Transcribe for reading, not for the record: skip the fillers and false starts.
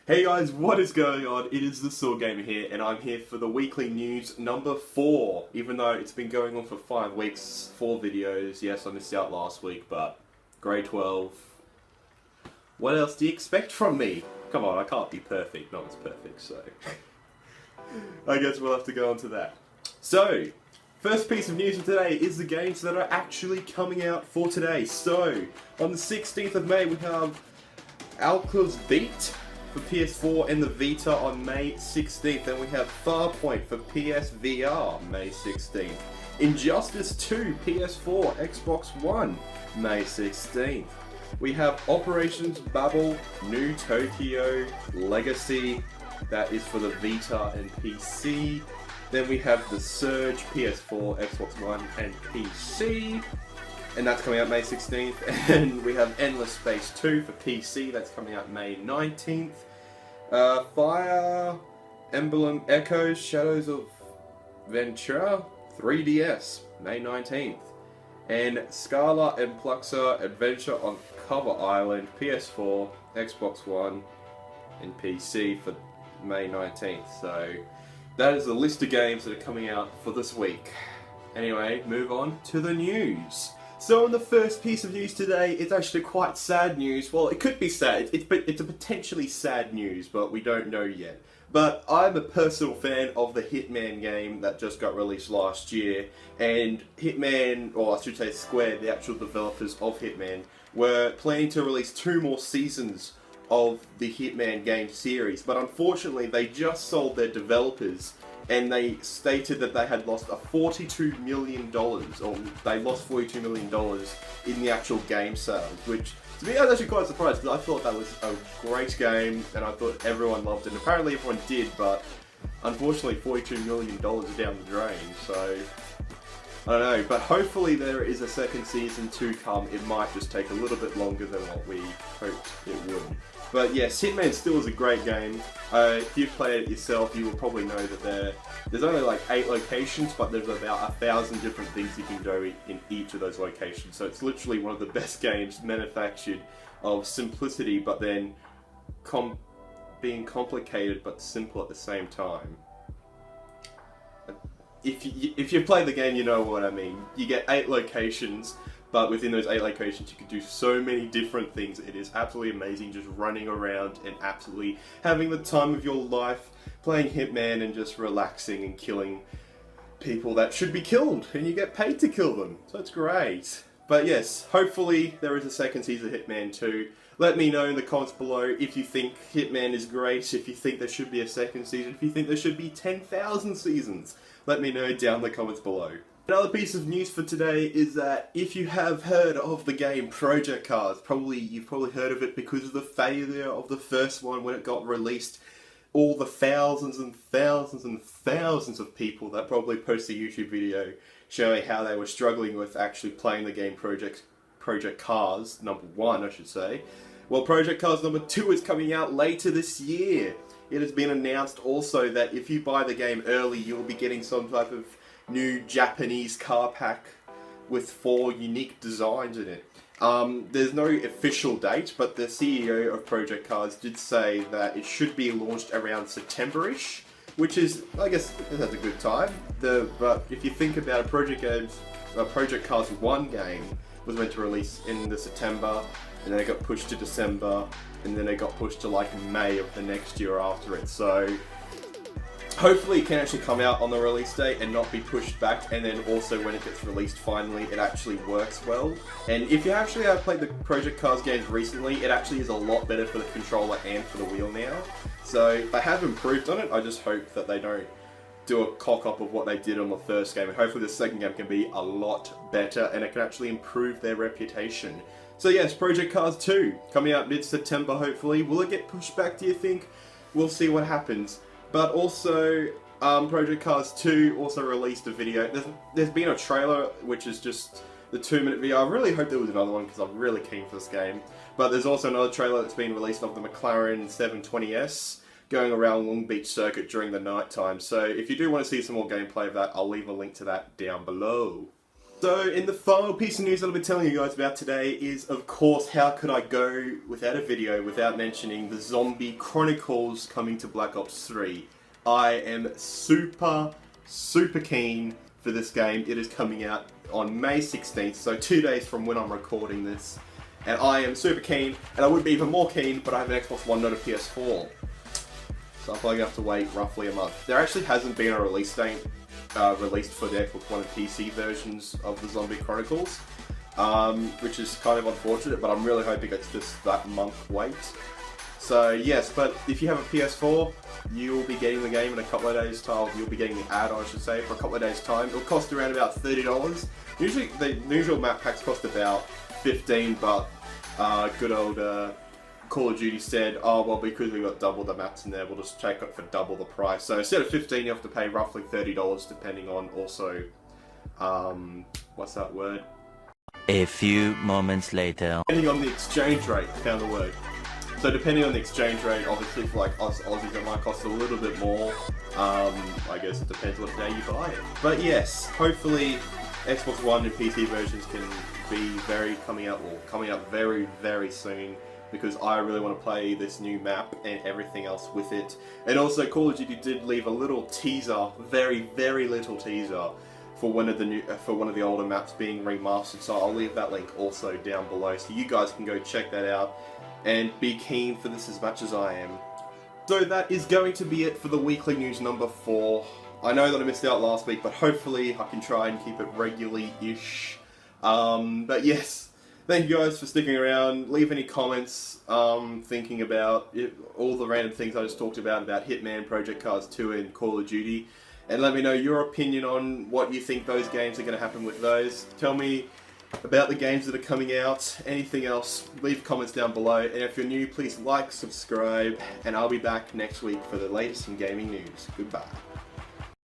Hey guys, what is going on? It is the S.W.O.R.D Gamer here, and I'm here for the weekly news number 4. Even though it's been going on for 5 weeks, 4 videos. Yes, I missed out last week, but grade 12. What else do you expect from me? Come on, I can't be perfect. No one's perfect, so I guess we'll have to go on to that. So, first piece of news of today is the games that are actually coming out for today. So, on the 16th of May we have Alka's Beat for PS4 and the Vita on May 16th. Then we have Farpoint for PSVR, May 16th. Injustice 2, PS4, Xbox One, May 16th. We have Operations Babel, New Tokyo, Legacy, that is for the Vita and PC. Then we have The Surge, PS4, Xbox One and PC. And that's coming out May 16th. And we have Endless Space 2 for PC, that's coming out May 19th. Fire Emblem Echoes, Shadows of Ventura, 3DS, May 19th. And Scala and Pluxer Adventure on Cover Island, PS4, Xbox One and PC for May 19th. So that is the list of games that are coming out for this week. Anyway, move on to the news. So on the first piece of news today, it's actually quite sad news. Well, it could be sad. It's a potentially sad news, but we don't know yet. But I'm a personal fan of the Hitman game that just got released last year. And Hitman, or I should say S.W.O.R.D, the actual developers of Hitman, were planning to release 2 more seasons of the Hitman game series. But unfortunately, they just sold their developers. And they stated that they had lost $42 million, or they lost $42 million in the actual game sales, which, to me, I was actually quite surprised, because I thought that was a great game, and I thought everyone loved it, and apparently everyone did, but unfortunately $42 million is down the drain, so I don't know, but hopefully there is a second season to come. It might just take a little bit longer than what we hoped it would. But yes, Hitman still is a great game. If you've played it yourself, you will probably know that there's only like 8 locations, but there's about 1,000 different things you can do in each of those locations. So it's literally one of the best games manufactured of simplicity, but then being complicated but simple at the same time. If you've played the game, you know what I mean. You get 8 locations, but within those 8 locations you can do so many different things. It is absolutely amazing just running around and absolutely having the time of your life playing Hitman and just relaxing and killing people that should be killed, and you get paid to kill them. So it's great. But yes, hopefully there is a second season of Hitman 2. Let me know in the comments below if you think Hitman is great, if you think there should be a second season, if you think there should be 10,000 seasons. Let me know down in the comments below. Another piece of news for today is that if you have heard of the game Project Cars, you've probably heard of it because of the failure of the first one when it got released. All the thousands and thousands and thousands of people that probably posted a YouTube video showing how they were struggling with actually playing the game Project Cars, number 1 I should say. Well, Project Cars number 2 is coming out later this year. It has been announced also that if you buy the game early, you'll be getting some type of new Japanese car pack with 4 unique designs in it. There's no official date, but the CEO of Project Cars did say that it should be launched around September-ish, which is, I guess, that's a good time. But if you think about it, Project Cars 1 game was meant to release in the September, and then it got pushed to December, and then it got pushed to like May of the next year after it. So hopefully it can actually come out on the release date and not be pushed back, and then also when it gets released finally it actually works well. And if you actually have played the Project Cars games recently, it actually is a lot better for the controller and for the wheel now. So they have improved on it. I just hope that they don't do a cock-up of what they did on the first game, and hopefully the second game can be a lot better and it can actually improve their reputation. So yes, Project Cars 2 coming out mid-September hopefully. Will it get pushed back, do you think? We'll see what happens. But also, Project Cars 2 also released a video. There's been a trailer, which is just the 2-minute video. I really hope there was another one, because I'm really keen for this game. But there's also another trailer that's been released of the McLaren 720S going around Long Beach Circuit during the night time. So if you do want to see some more gameplay of that, I'll leave a link to that down below. So, in the final piece of news that I'll be telling you guys about today is, of course, how could I go without a video without mentioning the Zombie Chronicles coming to Black Ops 3. I am super keen for this game. It is coming out on May 16th, so 2 days from when I'm recording this. And I am super keen, and I would be even more keen, but I have an Xbox One, not a PS4. So I'm probably going to have to wait roughly a month. There actually hasn't been a release date released for the Xbox One and PC versions of the Zombie Chronicles, which is kind of unfortunate, but I'm really hoping it's just that month wait. So yes, but if you have a PS4, you will be getting the game in a couple of days' time. You'll be getting the add-on, I should say, for a couple of days' time. It'll cost around about $30. Usually, the usual map packs cost about $15, but good old Call of Duty said, oh well, because we got double the maps in there, we'll just take it for double the price. So instead of $15, you have to pay roughly $30, depending on also, what's that word? A few moments later. Depending on the exchange rate, I found the word. So depending on the exchange rate, obviously for like us Aussies it might cost a little bit more. I guess it depends what day you buy it. But yes, hopefully Xbox One and PC versions can be coming out very soon, because I really want to play this new map and everything else with it. And also Call of Duty did leave a little teaser, very little teaser, for one of the older maps being remastered, so I'll leave that link also down below so you guys can go check that out and be keen for this as much as I am. So that is going to be it for the weekly news number 4. I know that I missed out last week, but hopefully I can try and keep it regularly-ish. But yes, thank you guys for sticking around. Leave any comments thinking about all the random things I just talked about Hitman, Project Cars 2 and Call of Duty. And let me know your opinion on what you think those games are going to happen with those. Tell me about the games that are coming out, anything else, leave comments down below. And if you're new, please like, subscribe, and I'll be back next week for the latest in gaming news. Goodbye.